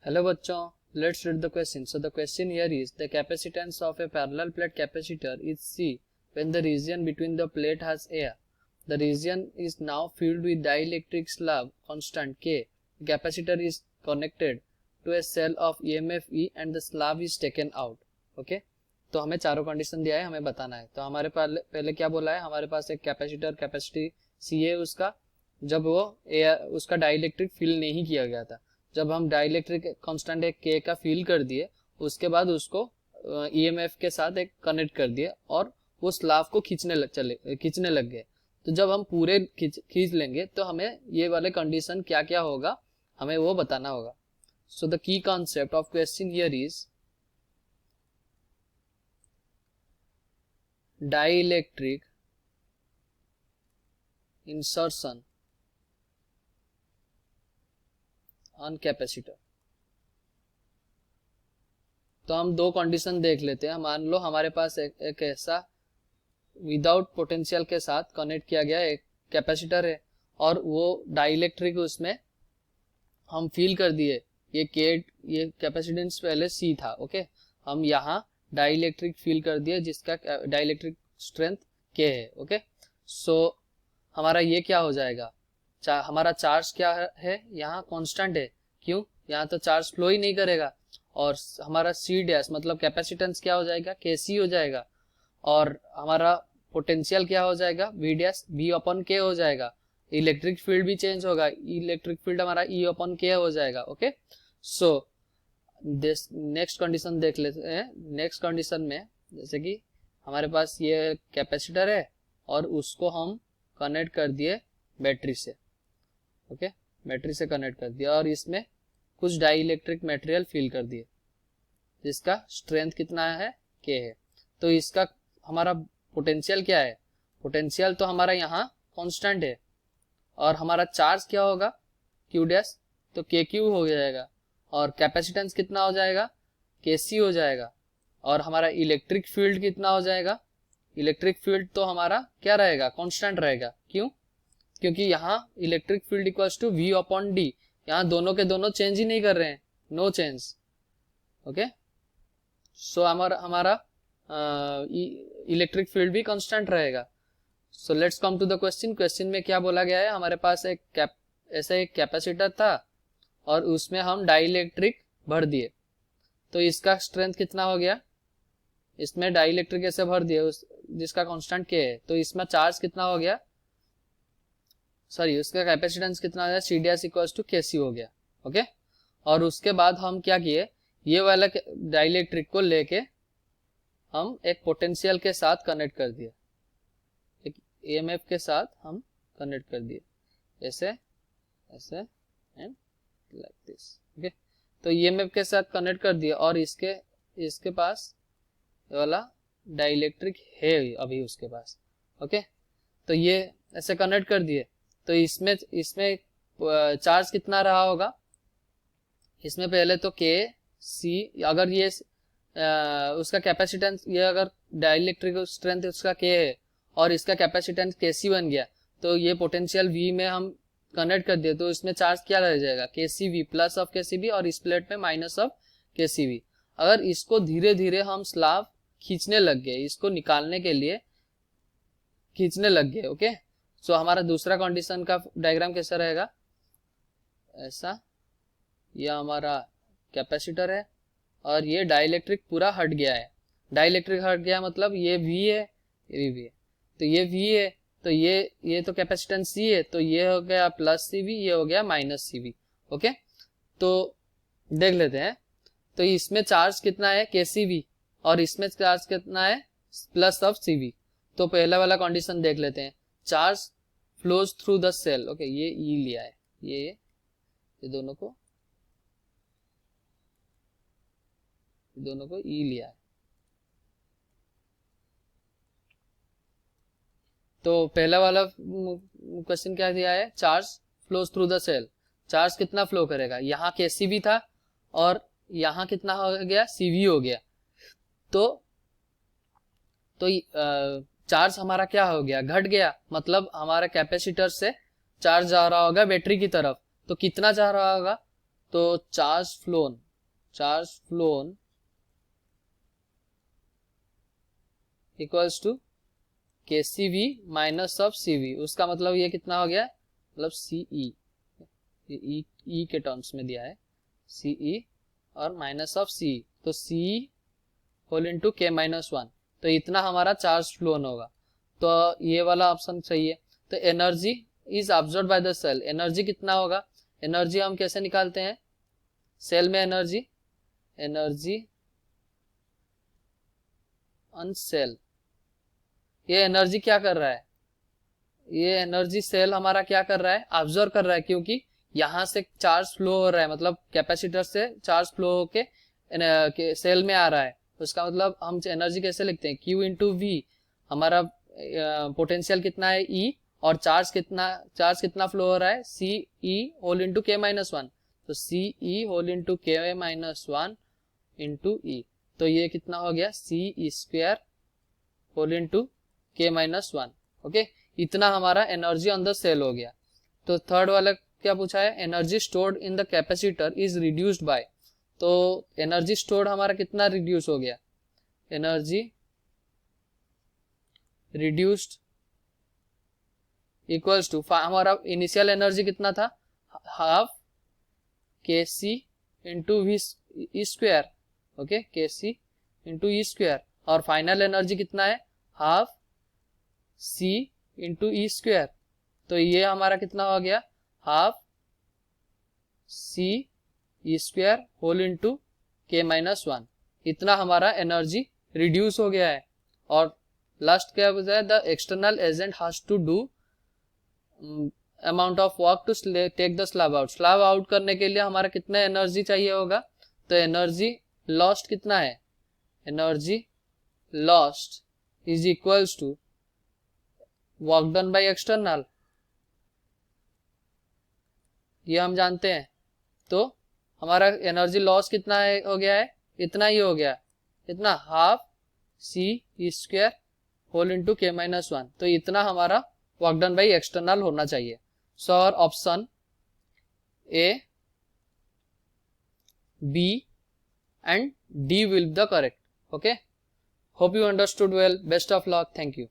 Hello बच्चों, let's read the question. So the question here is the capacitance of a parallel plate capacitor is C when the region between the plate has air. The region is now filled with dielectric slab constant K. The capacitor is connected to a cell of EMF E and the slab is taken out. Okay? तो हमें चारों condition दिया है, हमें बताना है. तो हमारे पहले क्या बोला है, हमारे पास एक कैपेसिटर कैपेसिटी सी है उसका, जब वो एयर उसका डाइलेक्ट्रिक फील नहीं किया गया था. जब हम डाइलेक्ट्रिक कांस्टेंट एक के का फील कर दिए, उसके बाद उसको ईएमएफ के साथ एक कनेक्ट कर दिए और वो स्लाव को खींचने लग गए. तो जब हम पूरे खींच लेंगे तो हमें ये वाले कंडीशन क्या क्या होगा हमें वो बताना होगा. So the key concept of question here is dielectric insertion on capacitor. तो हम दो कंडीशन देख लेते हैं. मान लो हमारे पास एक ऐसा विदाउट पोटेंशियल के साथ कनेक्ट किया गया एक कैपेसिटर है और वो डाइलेक्ट्रिक उसमें हम फील कर दिए. ये कैपेसिटेंस पहले सी था. ओके, हम यहाँ डाइलेक्ट्रिक फील कर दिए जिसका डाइलेक्ट्रिक स्ट्रेंथ के है. ओके, सो हमारा ये क्या हो जाएगा, हमारा चार्ज क्या है यहाँ कांस्टेंट है. क्यों, यहाँ तो चार्ज फ्लो ही नहीं करेगा. और हमारा सी डैश मतलब कैपेसिटेंस क्या हो जाएगा, के सी हो जाएगा. और हमारा पोटेंशियल क्या हो जाएगा, वी डैश बी अपन के हो जाएगा. इलेक्ट्रिक फील्ड भी चेंज होगा, इलेक्ट्रिक फील्ड हमारा ई अपन के हो जाएगा. Okay, so this next condition देख लेते हैं. नेक्स्ट कंडीशन में जैसे कि हमारे पास ये कैपेसिटर है और उसको हम कनेक्ट कर दिए बैटरी से. ओके, बैटरी से कनेक्ट कर दिया और इसमें कुछ डाइलेक्ट्रिक मटेरियल फिल कर दिए जिसका स्ट्रेंथ कितना है, के है. तो इसका हमारा पोटेंशियल क्या है, पोटेंशियल तो हमारा यहाँ कांस्टेंट है और हमारा चार्ज क्या होगा, क्यू डैश, तो के क्यू हो जाएगा. और कैपेसिटेंस कितना हो जाएगा, के सी हो जाएगा. और हमारा इलेक्ट्रिक फील्ड कितना हो जाएगा, इलेक्ट्रिक फील्ड तो हमारा क्या रहेगा, कांस्टेंट रहेगा. क्यों, क्योंकि यहाँ electric field equals to V upon D. यहाँ दोनों के दोनों चेंज ही नहीं कर रहे हैं, नो चेंज. ओके, सो हमारा इलेक्ट्रिक फील्ड भी कांस्टेंट रहेगा. So let's come to the question. Question में क्या बोला गया है, हमारे पास ऐसा एक कैपेसिटर था और उसमें हम डाइलेक्ट्रिक भर दिए. तो इसका स्ट्रेंथ कितना हो गया, इसमें डाइलेक्ट्रिक ऐसे भर दिए जिसका कांस्टेंट के है. तो इसमें चार्ज कितना हो गया, सॉरी उसका कैपेसिटेंस कितना हो गया, C D S equals to K C हो गया. ओके, और उसके बाद हम क्या किए, ये वाला डाइलेक्ट्रिक को लेके हम एक पोटेंशियल के साथ कनेक्ट कर दिए, एक ईएमएफ के साथ हम कनेक्ट कर दिए ऐसे ऐसे एंड लाइक दिस. ओके, तो ईएमएफ के साथ कनेक्ट कर दिया और इसके पास ये वाला डाइलेक्ट्रिक है अभी उसके पास. ओके, तो ये ऐसे कनेक्ट कर दिए. तो इसमें चार्ज कितना रहा होगा, इसमें पहले तो के सी, अगर ये उसका कैपेसिटेंस, ये अगर डाइलेक्ट्रिक स्ट्रेंथ उसका के है और इसका कैपेसिटेंस के सी बन गया, तो ये पोटेंशियल वी में हम कनेक्ट कर दिए तो इसमें चार्ज क्या रह जाएगा, के सी वी प्लस ऑफ के सी बी और इस प्लेट में माइनस ऑफ के सी वी. अगर इसको धीरे धीरे हम स्लाब खींचने लग गए, इसको निकालने के लिए खींचने लग गए. ओके, सो हमारा दूसरा कंडीशन का डायग्राम कैसा रहेगा, ऐसा. यह हमारा कैपेसिटर है और ये डाइलेक्ट्रिक पूरा हट गया है. डाइलेक्ट्रिक हट गया मतलब ये V है, ये भी V है. तो ये V है तो ये तो कैपेसिटेंस C है, तो ये हो गया प्लस CV, ये हो गया माइनस CV. ओके, तो देख लेते हैं. तो इसमें चार्ज कितना है, KCV, और इसमें चार्ज कितना है, प्लस ऑफ CV. तो पहला वाला कंडीशन देख लेते हैं, charge flows through the cell. Okay, ये E लिया है, ये दोनों को E लिया है. तो पहला वाला क्वेश्चन क्या दिया है, charge flows through the cell. Charge कितना फ्लो करेगा, यहाँ KCV था और यहाँ कितना हो गया, CV हो गया. तो चार्ज हमारा क्या हो गया, घट गया. मतलब हमारे कैपेसिटर से चार्ज जा रहा होगा बैटरी की तरफ. तो कितना जा रहा होगा, तो charge flown equals to KCV minus of CV। उसका मतलब ये कितना हो गया, मतलब CE, ई के टर्म्स में दिया है CE और माइनस ऑफ CE, तो CE whole into K minus 1, तो इतना हमारा चार्ज फ्लोन होगा। तो ये वाला ऑप्शन सही है। तो energy is observed by the cell, energy कितना होगा, एनर्जी हम कैसे निकालते हैं, सेल में एनर्जी ऑन सेल, ये एनर्जी क्या कर रहा है, ये एनर्जी सेल हमारा क्या कर रहा है, ऑब्जर्व कर रहा है, क्योंकि यहाँ से चार्ज फ्लो हो रहा है, मतलब कैपेसिटर से चार्ज फ्लो होके सेल में आ रहा है। उसका मतलब हम एनर्जी कैसे लिखते हैं, Q इंटू वी, हमारा पोटेंशियल कितना है E, और चार्ज कितना फ्लो हो रहा है CE whole into K minus 1, तो CE whole into K minus 1 into E, तो ये कितना हो गया CE square whole into K minus 1। Okay, इतना हमारा एनर्जी ऑन द सेल हो गया। तो थर्ड वाला क्या पूछा है, energy stored in the capacitor is reduced by, तो एनर्जी स्टोर्ड हमारा कितना रिड्यूस हो गया, एनर्जी रिड्यूस्ड इक्वल्स टू, हमारा इनिशियल एनर्जी कितना था, half KC into V square, okay, KC into E square, और फाइनल एनर्जी कितना है, half C into E square, तो ये हमारा कितना हो गया, half C E square whole into K minus 1, इतना हमारा एनर्जी रिड्यूस हो गया है। और लास्ट क्या बताया, the external agent has to do amount of work to take the slab out, slab out करने के लिए हमारा कितना एनर्जी चाहिए होगा, तो एनर्जी लॉस्ट कितना है, energy lost is equals to work done by external, ये हम जानते हैं। तो हमारा एनर्जी लॉस कितना है, हो गया है, इतना ही हो गया, इतना half C square whole into K minus 1, तो इतना हमारा वर्क डन बाई एक्सटर्नल होना चाहिए। सो और option A, B and D will be the correct. Okay, hope you understood well. Best of luck. Thank you.